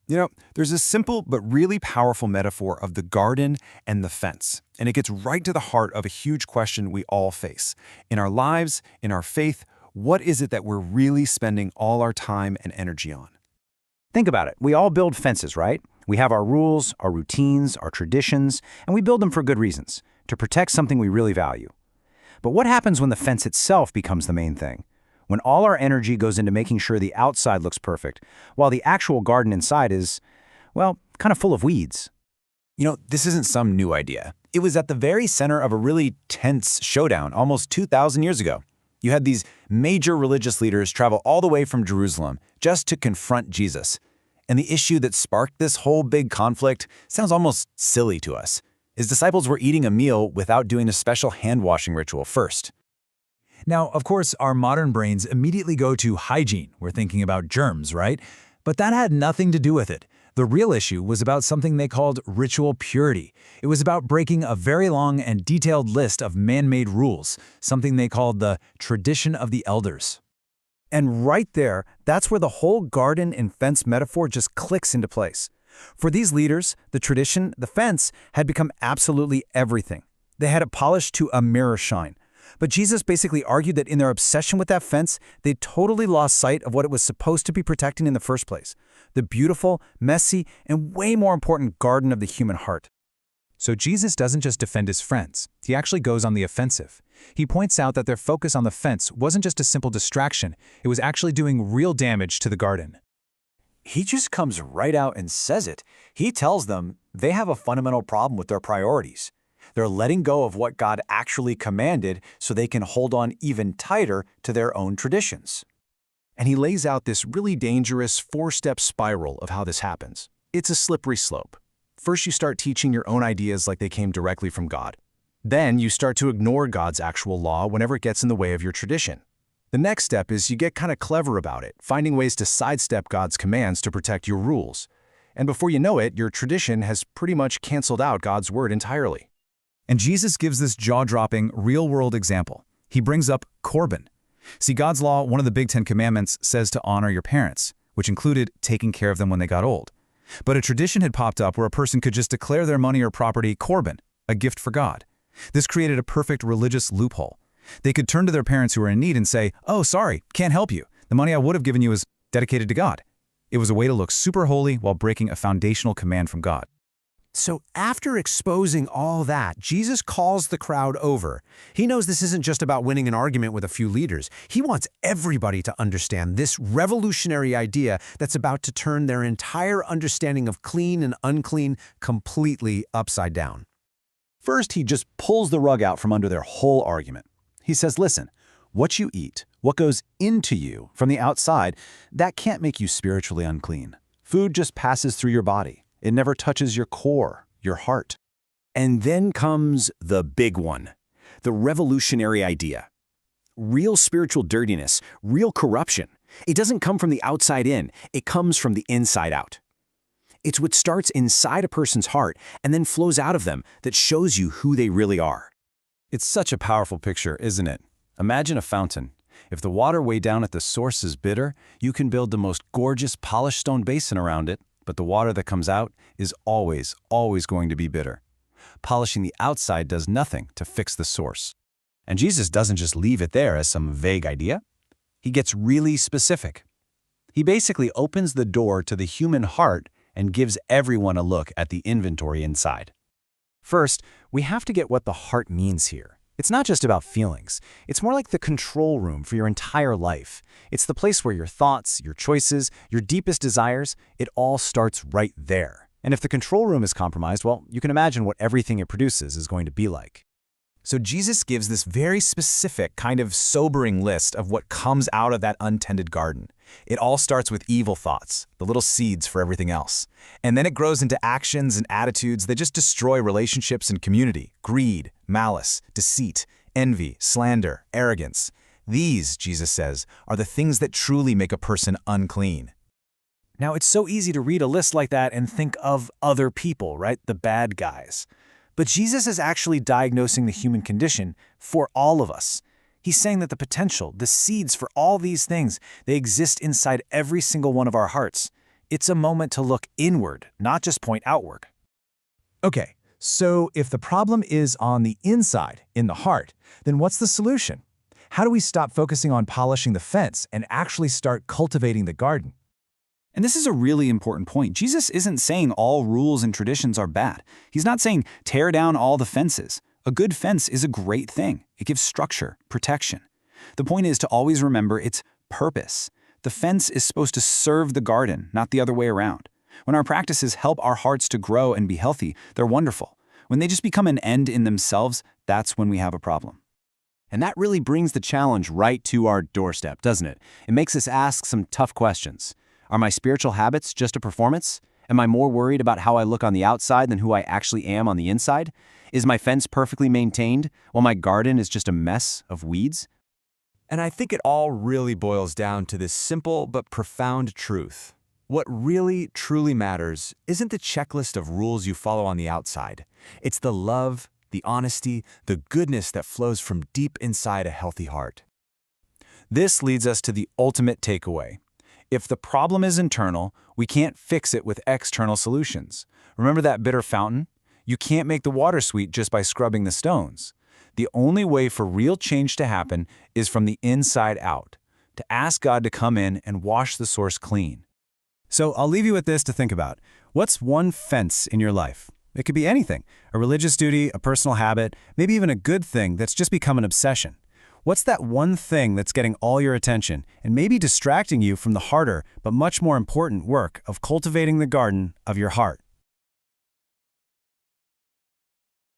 There's a simple but really powerful metaphor of the garden and the fence, and it gets right to the heart of a huge question we all face. In our lives, in our faith, what is it that we're really spending all our time and energy on? Think about it. We all build fences, right? We have our rules, our routines, our traditions, and we build them for good reasons, to protect something we really value. But what happens when the fence itself becomes the main thing? When all our energy goes into making sure the outside looks perfect, while the actual garden inside is, well, kind of full of weeds. This isn't some new idea. It was at the very center of a really tense showdown almost 2,000 years ago. You had these major religious leaders travel all the way from Jerusalem just to confront Jesus. And the issue that sparked this whole big conflict sounds almost silly to us. His disciples were eating a meal without doing a special hand-washing ritual first. Now, of course, our modern brains immediately go to hygiene. We're thinking about germs, right? But that had nothing to do with it. The real issue was about something they called ritual purity. It was about breaking a very long and detailed list of man-made rules, something they called the tradition of the elders. And right there, that's where the whole garden and fence metaphor just clicks into place. For these leaders, the tradition, the fence, had become absolutely everything. They had it polished to a mirror shine. But Jesus basically argued that in their obsession with that fence, they totally lost sight of what it was supposed to be protecting in the first place: the beautiful, messy, and way more important garden of the human heart. So Jesus doesn't just defend his friends, he actually goes on the offensive. He points out that their focus on the fence wasn't just a simple distraction, it was actually doing real damage to the garden. He just comes right out and says it. He tells them they have a fundamental problem with their priorities. They're letting go of what God actually commanded so they can hold on even tighter to their own traditions. And he lays out this really dangerous 4-step spiral of how this happens. It's a slippery slope. First, you start teaching your own ideas like they came directly from God. Then you start to ignore God's actual law whenever it gets in the way of your tradition. The next step is you get kind of clever about it, finding ways to sidestep God's commands to protect your rules. And before you know it, your tradition has pretty much canceled out God's word entirely. And Jesus gives this jaw-dropping, real-world example. He brings up Corban. See, God's law, one of the big 10 commandments, says to honor your parents, which included taking care of them when they got old. But a tradition had popped up where a person could just declare their money or property Corban, a gift for God. This created a perfect religious loophole. They could turn to their parents who were in need and say, "Oh, sorry, can't help you. The money I would have given you is dedicated to God." It was a way to look super holy while breaking a foundational command from God. So after exposing all that, Jesus calls the crowd over. He knows this isn't just about winning an argument with a few leaders. He wants everybody to understand this revolutionary idea that's about to turn their entire understanding of clean and unclean completely upside down. First, he just pulls the rug out from under their whole argument. He says, listen, what you eat, what goes into you from the outside, that can't make you spiritually unclean. Food just passes through your body. It never touches your core, your heart. And then comes the big one, the revolutionary idea. Real spiritual dirtiness, real corruption. It doesn't come from the outside in, it comes from the inside out. It's what starts inside a person's heart and then flows out of them that shows you who they really are. It's such a powerful picture, isn't it? Imagine a fountain. If the water way down at the source is bitter, you can build the most gorgeous polished stone basin around it, but the water that comes out is always going to be bitter. Polishing the outside does nothing to fix the source. And Jesus doesn't just leave it there as some vague idea. He gets really specific. He basically opens the door to the human heart and gives everyone a look at the inventory inside. First, we have to get what the heart means here. It's not just about feelings. It's more like the control room for your entire life. It's the place where your thoughts, your choices, your deepest desires, it all starts right there. And if the control room is compromised, well, you can imagine what everything it produces is going to be like. So Jesus gives this very specific, kind of sobering list of what comes out of that untended garden. It all starts with evil thoughts, the little seeds for everything else. And then it grows into actions and attitudes that just destroy relationships and community: greed, malice, deceit, envy, slander, arrogance. These, Jesus says, are the things that truly make a person unclean. Now, it's so easy to read a list like that and think of other people, right? The bad guys. But Jesus is actually diagnosing the human condition for all of us. He's saying that the potential, the seeds for all these things, they exist inside every single one of our hearts. It's a moment to look inward, not just point outward. Okay, so if the problem is on the inside, in the heart, then what's the solution? How do we stop focusing on polishing the fence and actually start cultivating the garden? And this is a really important point. Jesus isn't saying all rules and traditions are bad. He's not saying tear down all the fences. A good fence is a great thing. It gives structure, protection. The point is to always remember its purpose. The fence is supposed to serve the garden, not the other way around. When our practices help our hearts to grow and be healthy, they're wonderful. When they just become an end in themselves, that's when we have a problem. And that really brings the challenge right to our doorstep, doesn't it? It makes us ask some tough questions. Are my spiritual habits just a performance? Am I more worried about how I look on the outside than who I actually am on the inside? Is my fence perfectly maintained while my garden is just a mess of weeds? And I think it all really boils down to this simple but profound truth. What really, truly matters isn't the checklist of rules you follow on the outside. It's the love, the honesty, the goodness that flows from deep inside a healthy heart. This leads us to the ultimate takeaway. If the problem is internal, we can't fix it with external solutions. Remember that bitter fountain? You can't make the water sweet just by scrubbing the stones. The only way for real change to happen is from the inside out, to ask God to come in and wash the source clean. So I'll leave you with this to think about. What's one fence in your life? It could be anything, a religious duty, a personal habit, maybe even a good thing that's just become an obsession. What's that one thing that's getting all your attention and maybe distracting you from the harder but much more important work of cultivating the garden of your heart?